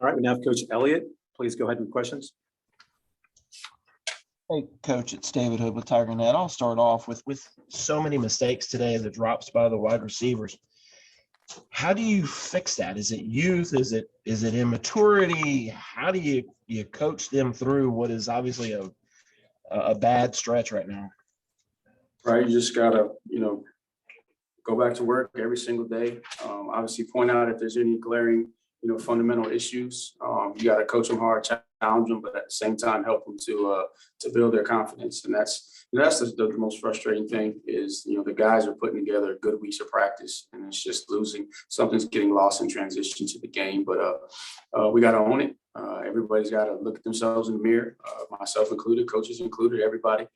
All right, we now have Coach Elliott. Please go ahead with questions. Hey, Coach, it's David Hood with TigerNet. I'll start off with so many mistakes today, the drops by the wide receivers. How do you fix that? Is it youth? Is it immaturity? How do you coach them through what is obviously a bad stretch right now? Right, you just gotta, go back to work every single day. Obviously, point out if there's any glaring, fundamental issues. You got to coach them hard, challenge them, but at the same time help them to build their confidence. And that's the most frustrating thing is, the guys are putting together good weeks of practice, and it's just losing. Something's getting lost in transition to the game. But we got to own it. Everybody's got to look at themselves in the mirror, myself included, coaches included, everybody.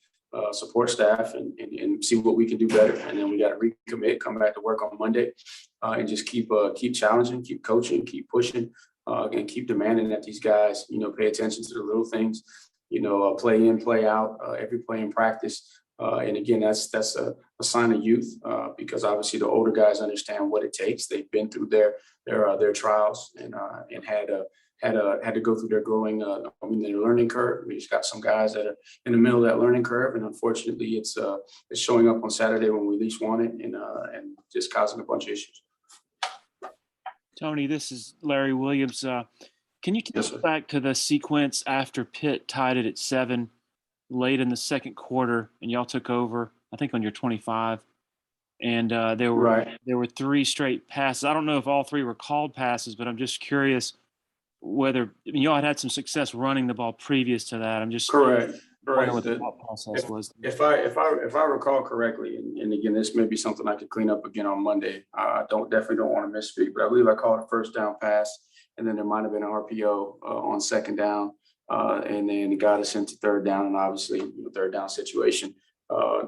Support staff and see what we can do better. And then we got to recommit, come back to work on Monday, and just keep challenging, keep coaching, keep pushing, and keep demanding that these guys, pay attention to the little things, play in, play out, every play in practice. And again, that's a sign of youth because obviously the older guys understand what it takes. They've been through their trials and had to go through their growing, their learning curve. We just got some guys that are in the middle of that learning curve, and unfortunately, it's showing up on Saturday when we least want it, and just causing a bunch of issues. Tony, this is Larry Williams. Can you take us back to the sequence after Pitt tied it at 7 late in the second quarter, and y'all took over, I think, on your 25, and there were 3 straight passes. I don't know if all 3 were called passes, but I'm just curious whether y'all had some success running the ball previous to that. I'm just correct. What the thought process was. If I recall correctly, and again, this may be something I could clean up again on Monday. I definitely don't want to misspeak, but I believe I called a first down pass, and then there might have been an RPO on second down, and then it got us into third down, and obviously third down situation,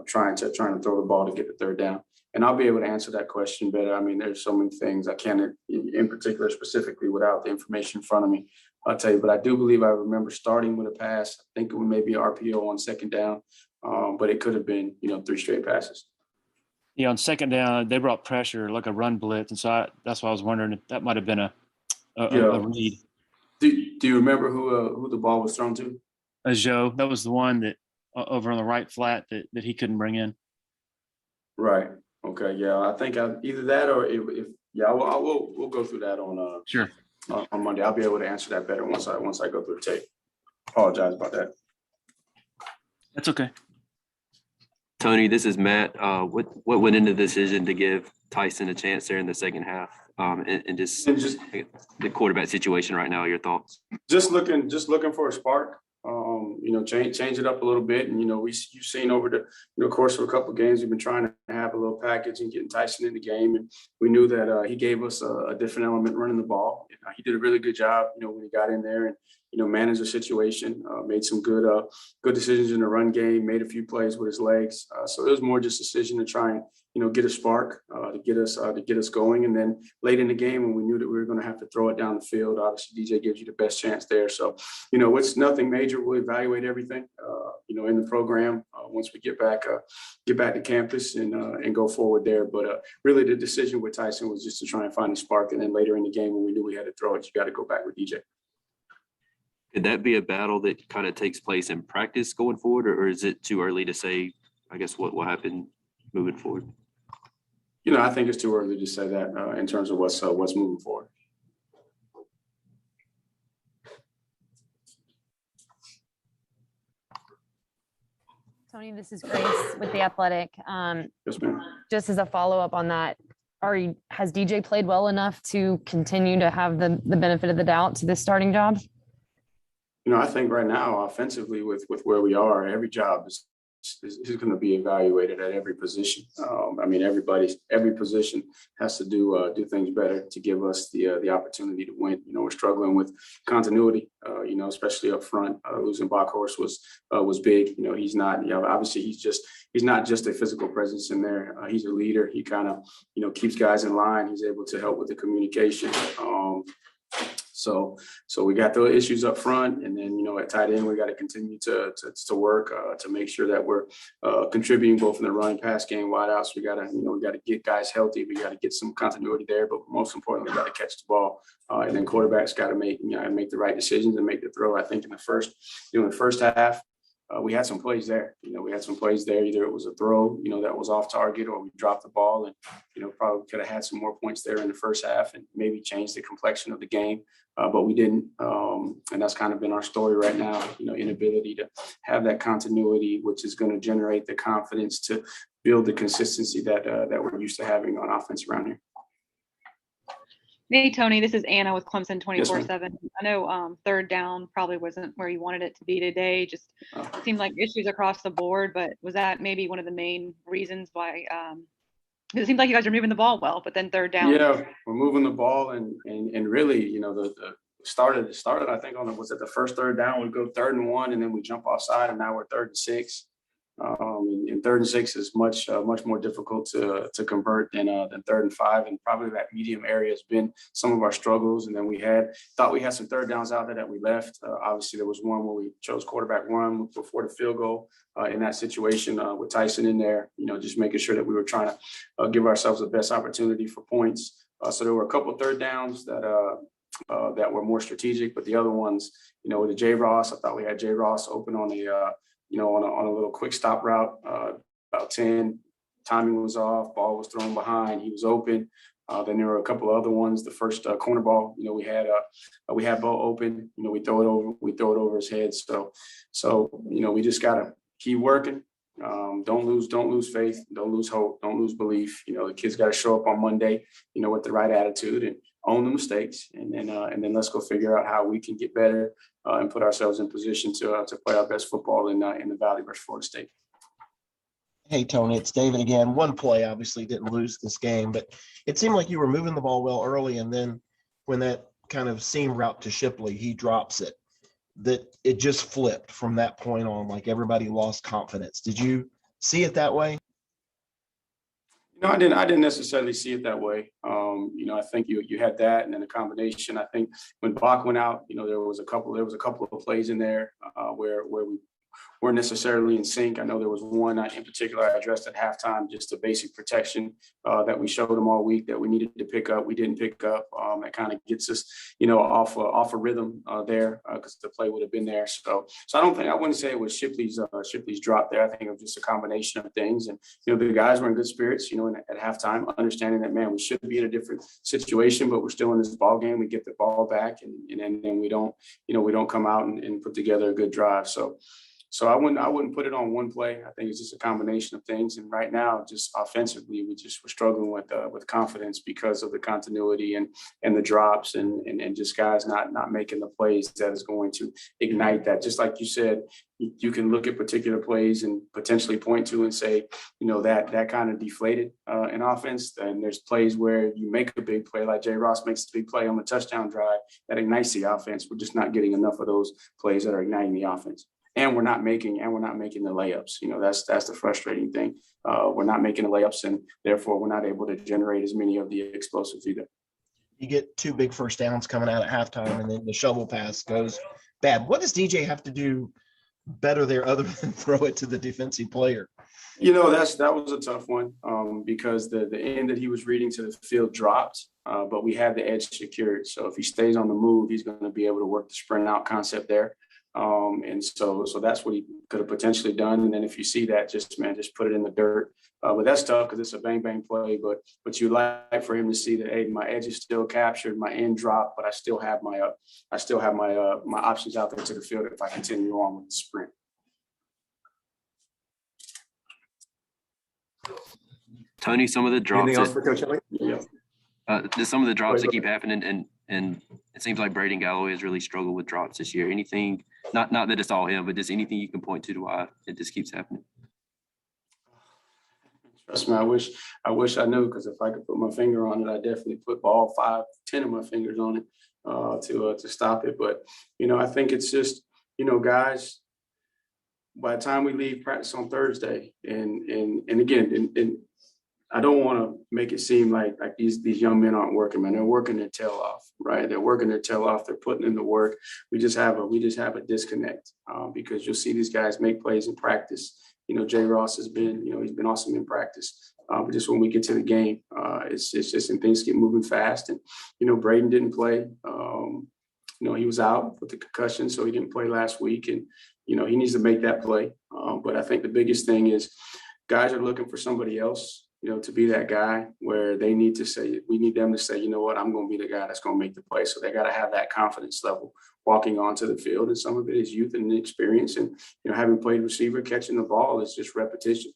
trying to throw the ball to get the third down. And I'll be able to answer that question better. I mean, there's so many things I can't, in particular, specifically without the information in front of me, I'll tell you. But I do believe I remember starting with a pass. I think it was maybe an RPO on second down, but it could have been, 3 straight passes. Yeah, on second down, they brought pressure, like a run blitz. And so that's why I was wondering if that might have been a read. Do you remember who the ball was thrown to? Joe. That was the one that over on the right flat that he couldn't bring in. Right. Okay. Yeah, I think either that or we'll go through that on sure on Monday. I'll be able to answer that better once I go through the tape. Apologize about that. That's okay. Tony, this is Matt. What went into the decision to give Tyson a chance there in the second half, and just the quarterback situation right now? Your thoughts? Just looking for a spark. Change it up a little bit. And, you've seen over the course of a couple of games, we've been trying to have a little package and getting Tyson in the game. And we knew that he gave us a different element running the ball. He did a really good job, when he got in there and, managed the situation, made some good decisions in the run game, made a few plays with his legs. So it was more just a decision to try and, get a spark to get us going. And then late in the game, when we knew that we were going to have to throw it down the field, obviously DJ gives you the best chance there. So, it's nothing major. We'll evaluate everything, in the program once we get back to campus and go forward there. But really the decision with Tyson was just to try and find a spark. And then later in the game, when we knew we had to throw it, you got to go back with DJ. Could that be a battle that kind of takes place in practice going forward, or is it too early to say, I guess, what will happen moving forward? I think it's too early to say that in terms of what's moving forward. Tony, this is Grace with The Athletic. Yes, ma'am. Just as a follow-up on that, has DJ played well enough to continue to have the benefit of the doubt to this starting job? I think right now, offensively, with where we are, every job is going to be evaluated at every position. Every position has to do things better to give us the opportunity to win. We're struggling with continuity, especially up front. Losing Backhorst was big. He's not, obviously he's not just a physical presence in there. He's a leader. He kind of, keeps guys in line. He's able to help with the communication. So we got those issues up front, and then at tight end we got to continue to work to make sure that we're contributing both in the running pass game, wideouts. We got to get guys healthy. We got to get some continuity there, but most importantly, we got to catch the ball, and then quarterbacks got to make the right decisions and make the throw. I think in the first half. We had some plays there. We had some plays there. Either it was a throw, that was off target, or we dropped the ball, and probably could have had some more points there in the first half and maybe changed the complexion of the game. But we didn't, and that's kind of been our story right now. Inability to have that continuity, which is going to generate the confidence to build the consistency that we're used to having on offense around here. Hey, Tony, this is Anna with Clemson Yes, 24/7. I know third down probably wasn't where you wanted it to be today. Just it seemed like issues across the board, but was that maybe one of the main reasons why? It seemed like you guys are moving the ball well, but then third down. Yeah, we're moving the ball, and really, the started. I think was it the first third down? We go 3rd and 1, and then we jump offside, and now we're 3rd and 6. And 3rd and 6 is much more difficult to convert than 3rd and 5, and probably that medium area has been some of our struggles. And then we thought we had some third downs out there that we left. Obviously, there was one where we chose quarterback run before the field goal in that situation with Tyson in there. Just making sure that we were trying to give ourselves the best opportunity for points. So there were a couple of third downs that were more strategic, but the other ones, with the J. Ross, I thought we had J. Ross open on on a little quick stop route, about 10, timing was off, ball was thrown behind, he was open. Then there were a couple of other ones. The first corner ball, we had ball open, we throw it over his head. So we just gotta keep working. Don't lose faith, don't lose hope, don't lose belief. The kids got to show up on Monday, with the right attitude and own the mistakes, and then let's go figure out how we can get better and put ourselves in position to play our best football in the Valley versus Florida State. Hey, Tony, it's David again. One play obviously didn't lose this game, but it seemed like you were moving the ball well early, and then when that kind of seam route to Shipley, he drops it, that it just flipped from that point on, like everybody lost confidence. Did you see it that way? I didn't necessarily see it that way. I think you had that, and then a combination. I think when Bach went out, there was a couple of plays in there where we weren't necessarily in sync. I know there was one in particular I addressed at halftime, just the basic protection that we showed them all week that we needed to pick up. We didn't pick up. That kind of gets us, off a rhythm there because the play would have been there. So I wouldn't say it was Shipley's drop there. I think it was just a combination of things. And, the guys were in good spirits, at halftime, understanding that, man, we should be in a different situation, but we're still in this ball game. We get the ball back, and then we don't come out and put together a good drive. So I wouldn't put it on one play. I think it's just a combination of things. And right now, just offensively, we're struggling with confidence because of the continuity and the drops and just guys not making the plays that is going to ignite that. Just like you said, you can look at particular plays and potentially point to and say, that kind of deflated an offense. And there's plays where you make a big play, like J. Ross makes a big play on the touchdown drive that ignites the offense. We're just not getting enough of those plays that are igniting the offense. And we're not making the layups. That's the frustrating thing. We're not making the layups, and therefore we're not able to generate as many of the explosives either. You get 2 big first downs coming out at halftime, and then the shovel pass goes bad. What does DJ have to do better there other than throw it to the defensive player? That was a tough one because the end that he was reading to the field dropped, but we had the edge secured. So if he stays on the move, he's going to be able to work the sprint out concept there. And so that's what he could have potentially done. And then if you see that, just put it in the dirt. But that's tough because it's a bang play. But you like for him to see that, hey, my edge is still captured, my end dropped, but I still have my options out there to the field if I continue on with the sprint. Tony, some of the drops. Anything else for Coach Elliott? Yeah. Some of the drops that keep happening, and it seems like Braden Galloway has really struggled with drops this year. Anything, not that it's all him, but just anything you can point to why it just keeps happening. Trust me, I wish I knew, because if I could put my finger on it, I definitely put all 5, 10 of my fingers on it to stop it. But I think it's just guys. By the time we leave practice on Thursday, and again, I don't want to make it seem like these young men aren't working, man. They're working their tail off, right? They're working their tail off. They're putting in the work. We just have a disconnect because you'll see these guys make plays in practice. You know, Jay Ross has been, you know, he's been awesome in practice. But just when we get to the game, it's just and things get moving fast. And you know, Braden didn't play. You know, he was out with the concussion, so he didn't play last week. And you know, he needs to make that play. But I think the biggest thing is guys are looking for somebody else, you know, to be that guy where they need to say, we need them to say, you know what, I'm going to be the guy that's going to make the play. So they got to have that confidence level walking onto the field. And some of it is youth and experience. And, you know, having played receiver, catching the ball is just repetition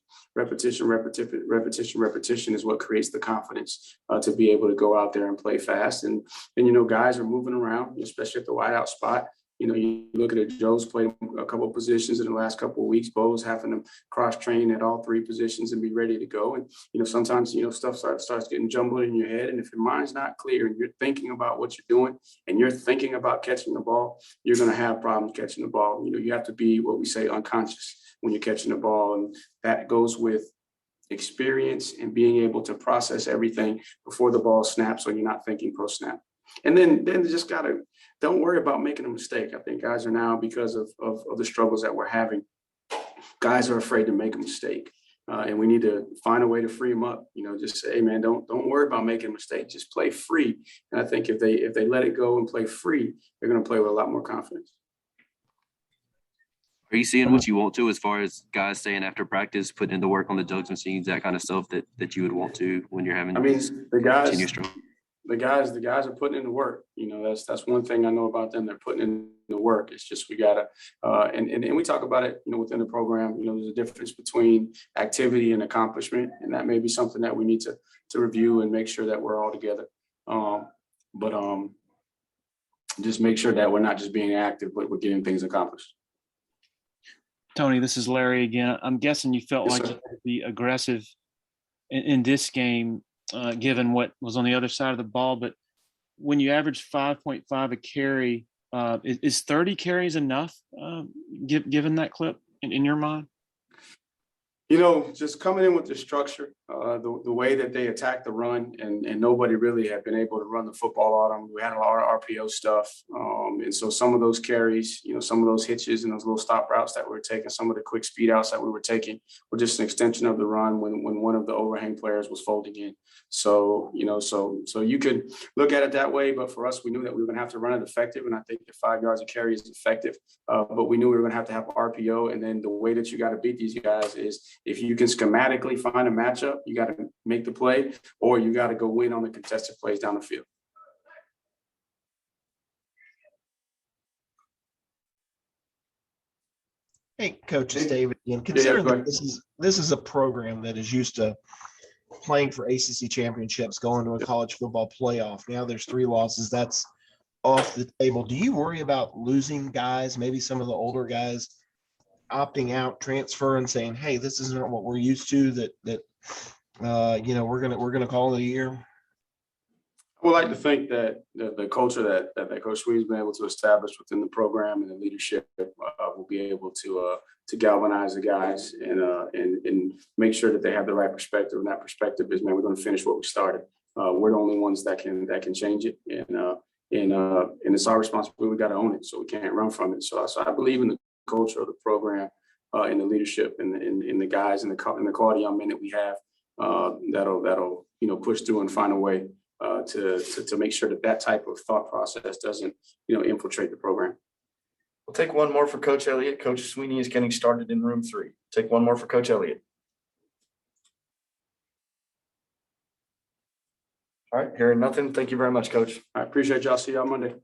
is what creates the confidence to be able to go out there and play fast. And you know, guys are moving around, especially at the wideout spot. You know, you look at it, Joe's played a couple of positions in the last couple of weeks. Bo's having to cross-train at all three positions and be ready to go. And, you know, sometimes, you know, stuff starts getting jumbled in your head. And if your mind's not clear and you're thinking about what you're doing and you're thinking about catching the ball, you're going to have problems catching the ball. You know, you have to be what we say unconscious when you're catching the ball. And that goes with experience and being able to process everything before the ball snaps so you're not thinking post-snap. And then just don't worry about making a mistake. I think guys are now, because of the struggles that we're having, guys are afraid to make a mistake. And we need to find a way to free them up. You know, just say, hey man, don't worry about making a mistake. Just play free. And I think if they let it go and play free, they're going to play with a lot more confidence. Are you seeing what you want to as far as guys staying after practice, putting in the work on the jugs machines, that kind of stuff that you would want to when you're having the guys are putting in the work. You know, that's one thing I know about them. They're putting in the work. It's just we gotta and we talk about it, you know, within the program. You know, there's a difference between activity and accomplishment, and that may be something that we need to review and make sure that we're all together. But just make sure that we're not just being active, but we're getting things accomplished. Tony, this is Larry again. I'm guessing you felt Yes, like sir. you had to be aggressive in this game, given what was on the other side of the ball. But when you average 5.5 a carry, is 30 carries enough, given that clip in your mind? You know, just coming in with the structure, the way that they attacked the run, and nobody really had been able to run the football on them. We had a lot of RPO stuff. And so some of those carries, you know, some of those hitches and those little stop routes that we were taking, some of the quick speed outs that we were taking were just an extension of the run when one of the overhang players was folding in. So, you know, so you could look at it that way, but for us, we knew that we were going to have to run it effective. And I think the 5 yards of carry is effective, but we knew we were going to have RPO. And then the way that you got to beat these guys is if you can schematically find a matchup, you got to make the play, or you got to go win on the contested plays down the field. Hey, Coach, it's David again. go Considering that ahead. this is a program that is used to playing for ACC championships, going to a college football playoff. Now there's 3 losses. That's off the table. Do you worry about losing guys, maybe some of the older guys, opting out, transfer, and saying, "Hey, this isn't what we're used to"? That you know, we're gonna call it a year. I would like to think that the culture that Coach Sweet's been able to establish within the program and the leadership will be able to galvanize the guys and make sure that they have the right perspective. And that perspective is, man, we're going to finish what we started. We're the only ones that can change it, and it's our responsibility. We got to own it, so we can't run from it. So I believe in the culture of the program, in the leadership, in the guys, and the quality young men that we have, that'll you know, push through and find a way to make sure that type of thought process doesn't, you know, infiltrate the program. We'll take one more for Coach Elliott. Coach Sweeney is getting started in room 3. Take one more for Coach Elliott. All right, hearing nothing. Thank you very much, Coach. I appreciate y'all. See y'all Monday.